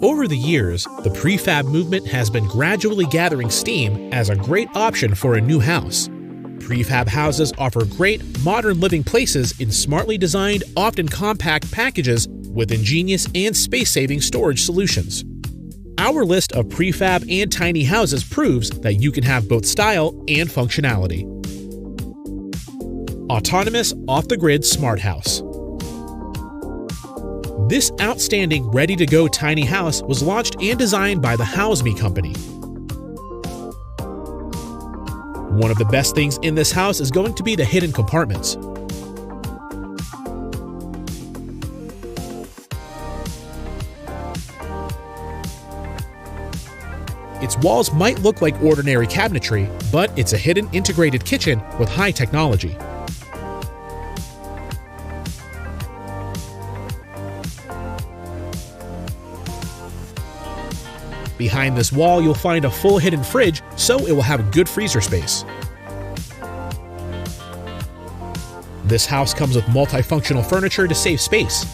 Over the years, the prefab movement has been gradually gathering steam as a great option for a new house. Prefab houses offer great, modern living places in smartly designed, often compact packages with ingenious and space-saving storage solutions. Our list of prefab and tiny houses proves that you can have both style and functionality. Autonomous off-the-grid smart house. This outstanding, ready-to-go tiny house was launched and designed by the Houseme company. One of the best things in this house is going to be the hidden compartments. Its walls might look like ordinary cabinetry, but it's a hidden integrated kitchen with high technology. Behind this wall, you'll find a full hidden fridge, so it will have a good freezer space. This house comes with multifunctional furniture to save space.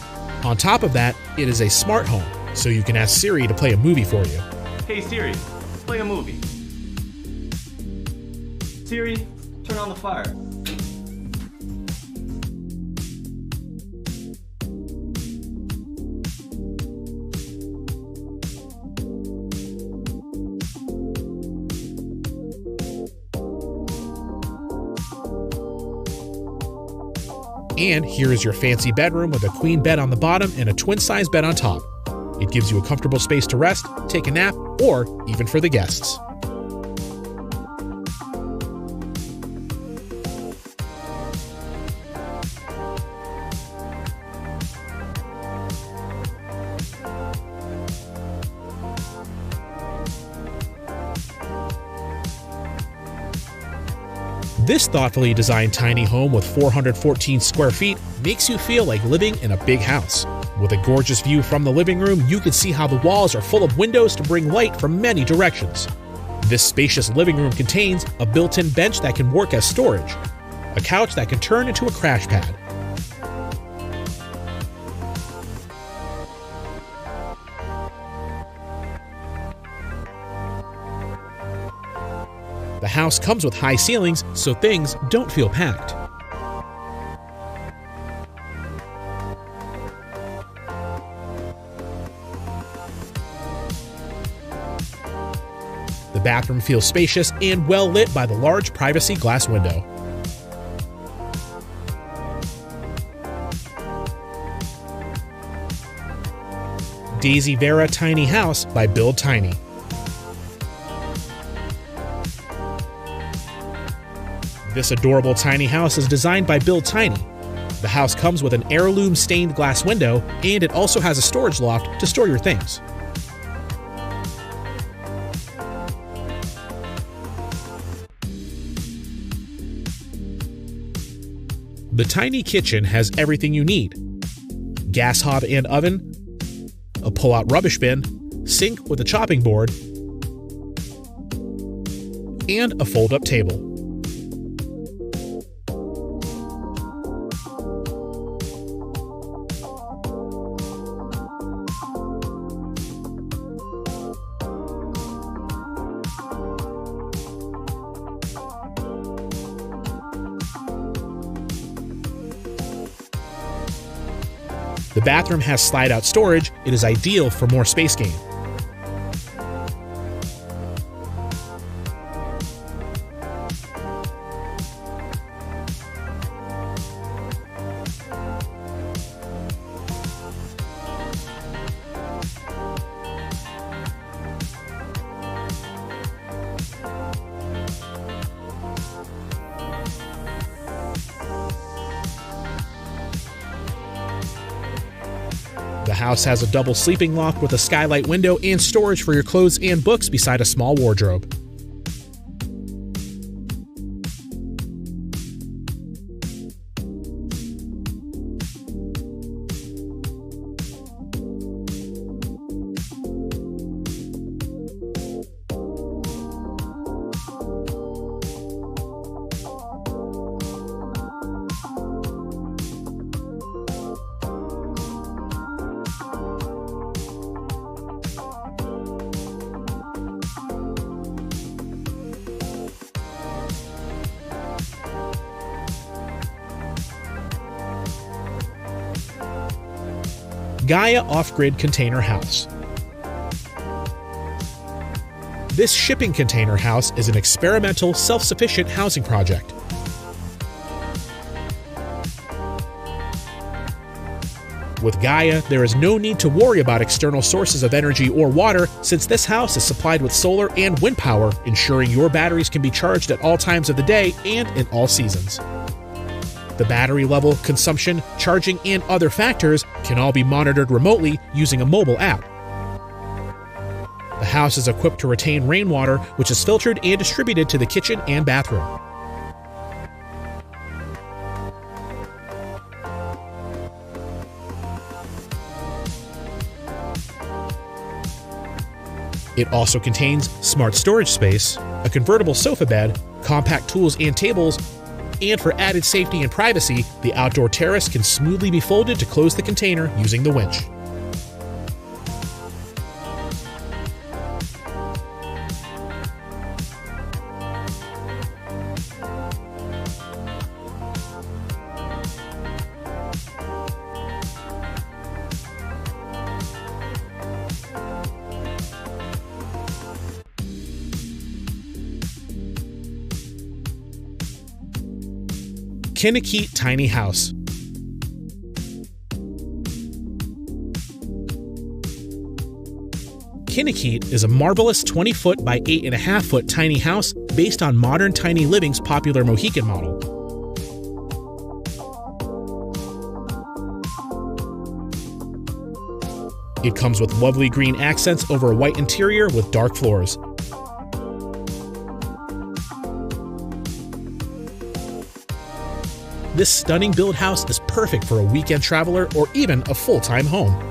On top of that, it is a smart home, so you can ask Siri to play a movie for you. Hey Siri, play a movie. Siri, turn on the fire. And here is your fancy bedroom with a queen bed on the bottom and a twin-size bed on top. It gives you a comfortable space to rest, take a nap, or even for the guests. This thoughtfully designed tiny home with 414 square feet makes you feel like living in a big house. With a gorgeous view from the living room, you can see how the walls are full of windows to bring light from many directions. This spacious living room contains a built-in bench that can work as storage, a couch that can turn into a crash pad, the house comes with high ceilings, so things don't feel packed. The bathroom feels spacious and well lit by the large privacy glass window. Daisy Vera Tiny House by Build Tiny. This adorable tiny house is designed by Build Tiny. The house comes with an heirloom stained glass window, and it also has a storage loft to store your things. The tiny kitchen has everything you need: gas hob and oven, a pull-out rubbish bin, sink with a chopping board, and a fold-up table. The bathroom has slide-out storage. It is ideal for more space gain. The house has a double sleeping loft with a skylight window and storage for your clothes and books beside a small wardrobe. Gaia Off-Grid Container House. This shipping container house is an experimental, self-sufficient housing project. With Gaia, there is no need to worry about external sources of energy or water, since this house is supplied with solar and wind power, ensuring your batteries can be charged at all times of the day and in all seasons. The battery level, consumption, charging, and other factors can all be monitored remotely using a mobile app. The house is equipped to retain rainwater, which is filtered and distributed to the kitchen and bathroom. It also contains smart storage space, a convertible sofa bed, compact tools and tables, and for added safety and privacy, the outdoor terrace can smoothly be folded to close the container using the winch. Kinnakeet Tiny House. Kinnakeet is a marvelous 20-foot by 8.5-foot tiny house based on modern tiny living's popular Mohican model. It comes with lovely green accents over a white interior with dark floors. This stunning build house is perfect for a weekend traveler or even a full-time home.